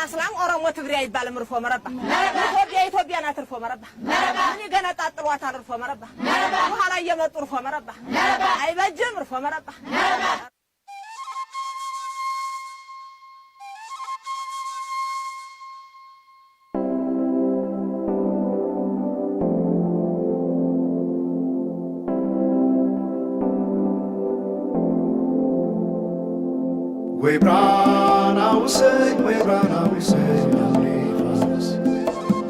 እስላም ኦሮሞ ትግሬ አይባልም እርፎ መረባ ኢትዮጵያ ናት እርፎ መረባ እኔ ገና ጣጥሏታል እርፎ መረባ በኋላ እየመጡ እርፎ መረባ አይበጅም እርፎ መረባ We brought our say, we brought our say,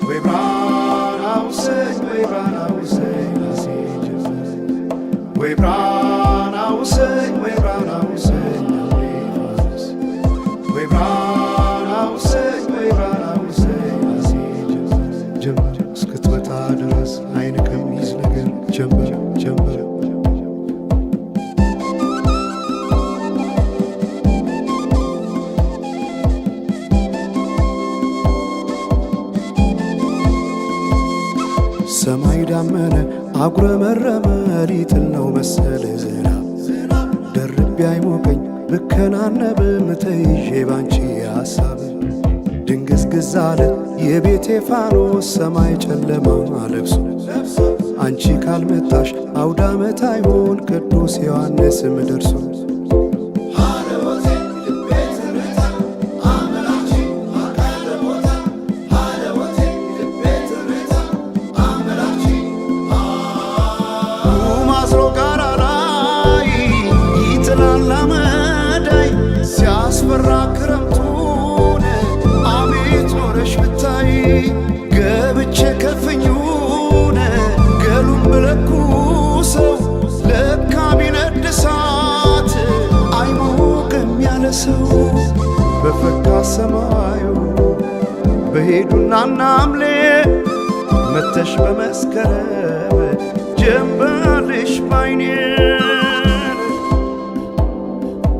we brought our say, we brought our say, we brought our say, we brought our say, we brought our say, we brought our say, jump, skut with others, I come easy again, jump. ሰማይ ዳመነ አጉረመረመ ሊጥል ነው መሰለ ዝናብ ደርቤ አይሞቀኝ ብከናነብ ምተይዤ ባንቺ ሐሳብ ድንግዝግዝ አለ የቤቴ ፋኖስ ሰማይ ጨለማ ለብሶ አንቺ ካልመጣሽ አውደ ዓመት አይሆን ቅዱስ ዮሐንስም ደርሶ ክረምቱን አቤት ኖረሽ ብታይ ገብቼ ከፍኙን ገሉን ብለኩሰው ለካ ቢነድ እሳት አይሞቅም ያለ ሰው በፈካ ሰማዩ በሄዱና ናምሌ መተሽ በመስከረም ጀንበልሽ ባይኔ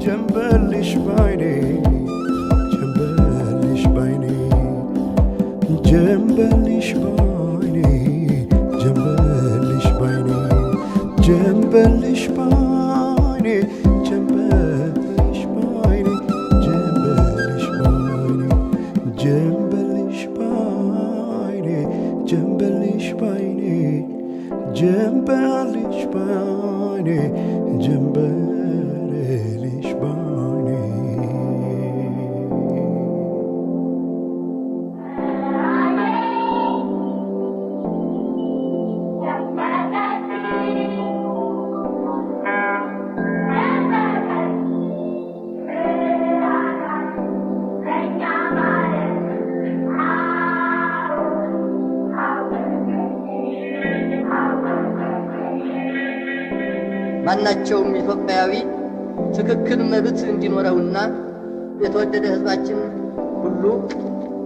ጀንበልሽ ባይኔ ጀንበልሽ ባይኔ ጀንበልሽ ባይኔ ጀንበልሽ ባይኔ ጀንበልሽ ባይኔ ጀንበልሽ ባይኔ ጀንበልሽ ባይኔ ጀንበልሽ ባይኔ ጀንበልሽ ባይኔ ጀንበልሽ ባይኔ ጀንበልሽ ባይኔ ማናቸውም ኢትዮጵያዊ ትክክል መብት እንዲኖረውና የተወደደ ሕዝባችን ሁሉ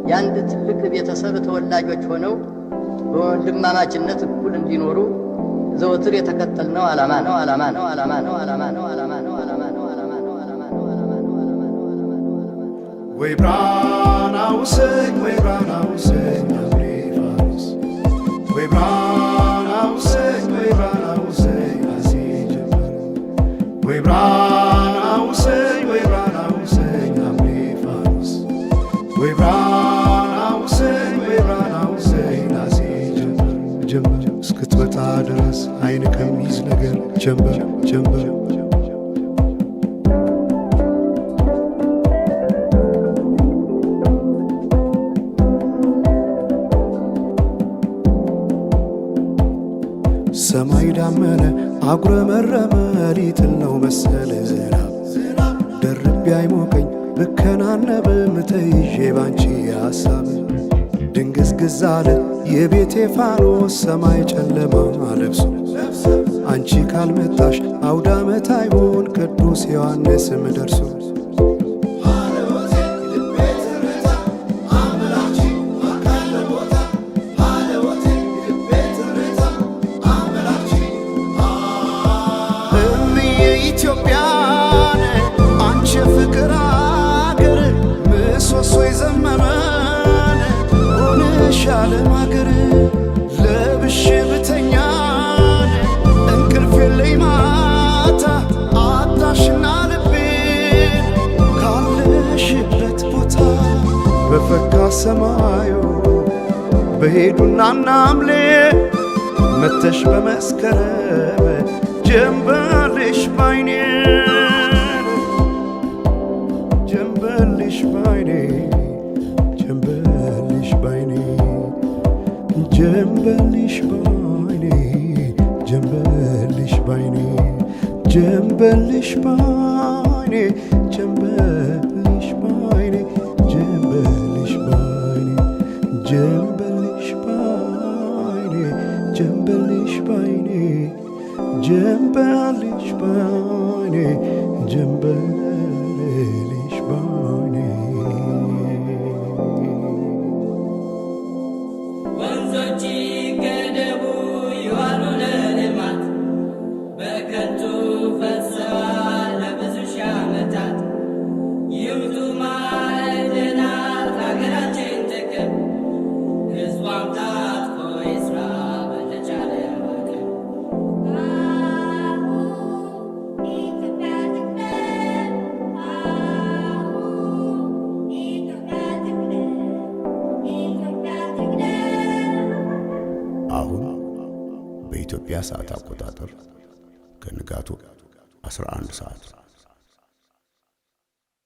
የአንድ ትልቅ ቤተሰብ ተወላጆች ሆነው በወንድማማችነት እኩል እንዲኖሩ ዘወትር የተከተልነው ዓላማ ነው። We brought our say, we brought our say, we brought our say, we brought our say, we brought our say, we brought our say, we brought our say, we brought our say, ጀምበር እስክትመጣ ድረስ አይን ከሚይዝ ነገር ጀምበር ሰማይ ዳመነ አጉረመረመ ሊጥል ነው መሰለ ዝናብ ደርቤ አይሞቀኝ ብከናነብ ምተይዤ ባንቺ ሐሳብ ድንግዝግዝ አለ የቤቴ ፋኖስ ሰማይ ጨለማ ለብሶ አንቺ ካልመጣሽ አውደ ዓመት አይሆን ቅዱስ ዮሐንስም ደርሶ ኢትዮጵያን አንቺ ፍቅር አገር ምሰሶ የዘመመን ሆነሽ ዓለም አገር ለብሼ ብተኛን እንቅልፍ የለኝ ማታ አጣሽና ልቤን ካለሽበት ቦታ በፈካ ሰማዩ በሄዱና ናምሌ መተሽ በመስከረም ጀንበልሽ ባይኔ ጀንበልሽ ባይኔ ጀንበልሽ ባይኔ ጀንበልሽ ባይኔ ጀንበልሽ ባይኔ ጀንበልሽ ባይኔ ጀንበልሽ ባይኔ ጀንበልሽ ባይኔ ጀንበልሽ ባይኔ ጀንበልሽ ባይኔ ጀንበልሽ ባይኔ ጀንበልሽ ባይኔ ወንዞች ገደቡ ይዋሉ ለልማት በከንቱ ፈሰዋል ለብዙ ሺህ ዓመታት። ይምጡ ማዕድናት ለሀገራችን ጥቅም ሕዝቧም ታጥቆ ይስራ በተቻለ አቅም። አሁን በኢትዮጵያ ሰዓት አቆጣጠር ከንጋቱ 11 ሰዓት